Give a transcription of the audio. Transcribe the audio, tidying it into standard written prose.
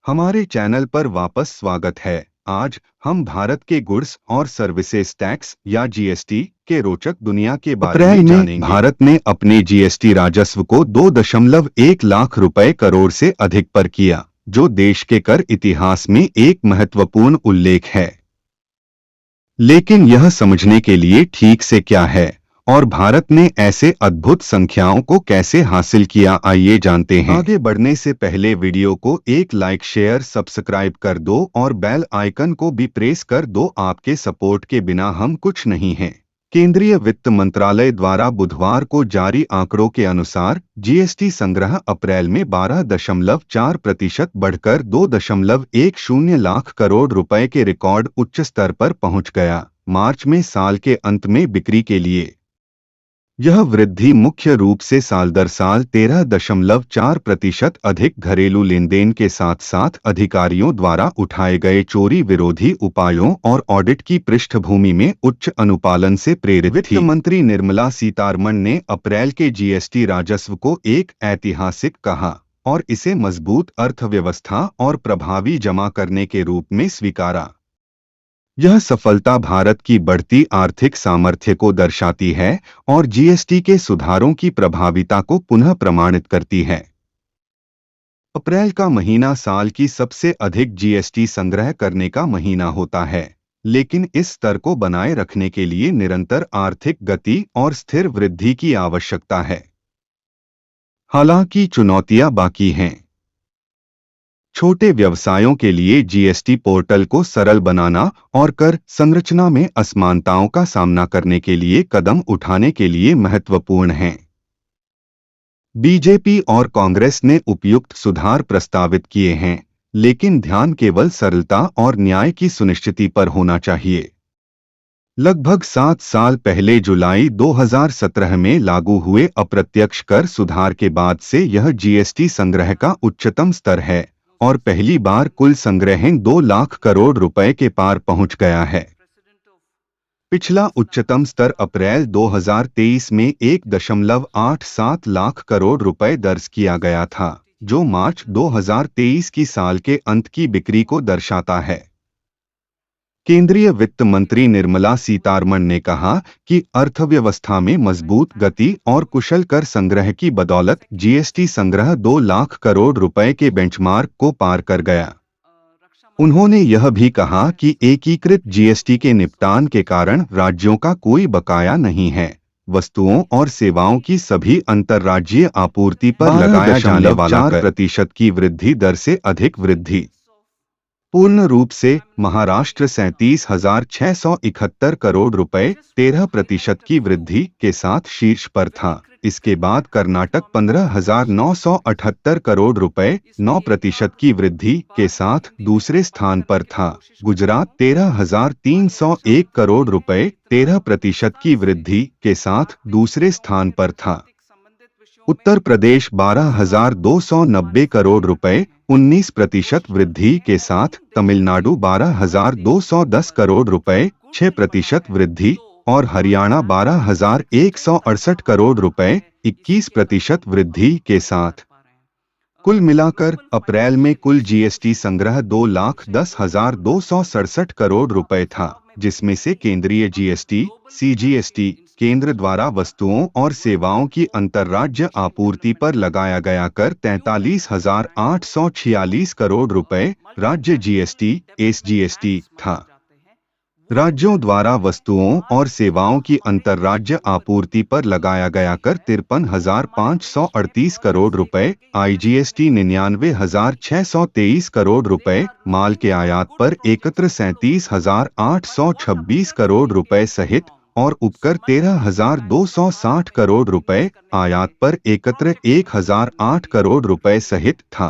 हमारे चैनल पर वापस स्वागत है। आज हम भारत के गुड्स और सर्विसेज टैक्स या जीएसटी के रोचक दुनिया के बारे में जानेंगे। भारत ने अपने जीएसटी राजस्व को 2.1 लाख रुपए करोड़ से अधिक पर किया, जो देश के कर इतिहास में एक महत्वपूर्ण उल्लेख है। लेकिन यह समझने के लिए ठीक से क्या है और भारत ने ऐसे अद्भुत संख्याओं को कैसे हासिल किया, आइए जानते हैं। आगे बढ़ने से पहले वीडियो को एक लाइक, शेयर, सब्सक्राइब कर दो और बेल आइकन को भी प्रेस कर दो। आपके सपोर्ट के बिना हम कुछ नहीं हैं। केंद्रीय वित्त मंत्रालय द्वारा बुधवार को जारी आंकड़ों के अनुसार जीएसटी संग्रह अप्रैल में 12.4% बढ़कर 2.10 लाख करोड़ रुपए के रिकॉर्ड उच्च स्तर पर पहुंच गया। मार्च में साल के अंत में बिक्री के लिए यह वृद्धि मुख्य रूप से साल दर साल 13.4% अधिक घरेलू लेनदेन के साथ साथ अधिकारियों द्वारा उठाए गए चोरी विरोधी उपायों और ऑडिट की पृष्ठभूमि में उच्च अनुपालन से प्रेरित थी। वित्त मंत्री निर्मला सीतारमण ने अप्रैल के जीएसटी राजस्व को एक ऐतिहासिक कहा और इसे मजबूत अर्थव्यवस्था और प्रभावी जमा करने के रूप में स्वीकारा। यह सफलता भारत की बढ़ती आर्थिक सामर्थ्य को दर्शाती है और जीएसटी के सुधारों की प्रभावीता को पुनः प्रमाणित करती है। अप्रैल का महीना साल की सबसे अधिक जीएसटी संग्रह करने का महीना होता है, लेकिन इस स्तर को बनाए रखने के लिए निरंतर आर्थिक गति और स्थिर वृद्धि की आवश्यकता है। हालांकि चुनौतियां बाकी हैं। छोटे व्यवसायों के लिए जीएसटी पोर्टल को सरल बनाना और कर संरचना में असमानताओं का सामना करने के लिए कदम उठाने के लिए महत्वपूर्ण हैं। बीजेपी और कांग्रेस ने उपयुक्त सुधार प्रस्तावित किए हैं, लेकिन ध्यान केवल सरलता और न्याय की सुनिश्चिति पर होना चाहिए। लगभग 7 साल पहले जुलाई 2017 में लागू हुए अप्रत्यक्ष कर सुधार के बाद से यह जीएसटी संग्रह का उच्चतम स्तर है और पहली बार कुल संग्रह 2 लाख करोड़ रुपए के पार पहुंच गया है। पिछला उच्चतम स्तर अप्रैल 2023 में 1.87 लाख करोड़ रुपए दर्ज किया गया था, जो मार्च 2023 की साल के अंत की बिक्री को दर्शाता है। केंद्रीय वित्त मंत्री निर्मला सीतारमण ने कहा कि अर्थव्यवस्था में मजबूत गति और कुशल कर संग्रह की बदौलत जीएसटी संग्रह 2 लाख करोड़ रुपए के बेंचमार्क को पार कर गया। उन्होंने यह भी कहा कि एकीकृत जीएसटी के निपटान के कारण राज्यों का कोई बकाया नहीं है। वस्तुओं और सेवाओं की सभी अंतर्राज्यीय आपूर्ति पर लगाया जाने वाला 4% की वृद्धि दर से अधिक वृद्धि। पूर्ण रूप से महाराष्ट्र 37,671 करोड़ रुपए 13% की वृद्धि के साथ शीर्ष पर था। इसके बाद कर्नाटक 15,978 करोड़ रुपए 9% की वृद्धि के साथ दूसरे स्थान पर था। गुजरात 13,301 करोड़ रुपए 13% की वृद्धि के साथ दूसरे स्थान पर था। उत्तर प्रदेश 12,290 करोड़ रुपए 19% वृद्धि के साथ, तमिलनाडु 12,210 करोड़ रुपए 6% वृद्धि और हरियाणा 12,168 करोड़ रुपए 21% वृद्धि के साथ। कुल मिलाकर अप्रैल में कुल जीएसटी संग्रह 2,10,267 करोड़ रुपए था, जिसमें से केंद्रीय जीएसटी सीजीएसटी केंद्र द्वारा वस्तुओं और सेवाओं की अंतर्राज्य आपूर्ति पर लगाया गया कर 43,846 करोड़ रुपए, राज्य जीएसटी एसजीएसटी था। राज्यों द्वारा वस्तुओं और सेवाओं की अंतर्राज्य आपूर्ति पर लगाया गया कर 53,538 करोड़ रुपए, आईजीएसटी 99,623 करोड़ रुपए, माल के आयात पर एकत्र 37,826 करोड़ रुपए सहित और उपकर 13,260 करोड़ रुपए, आयात पर एकत्र 1,008 करोड़ रुपए सहित था।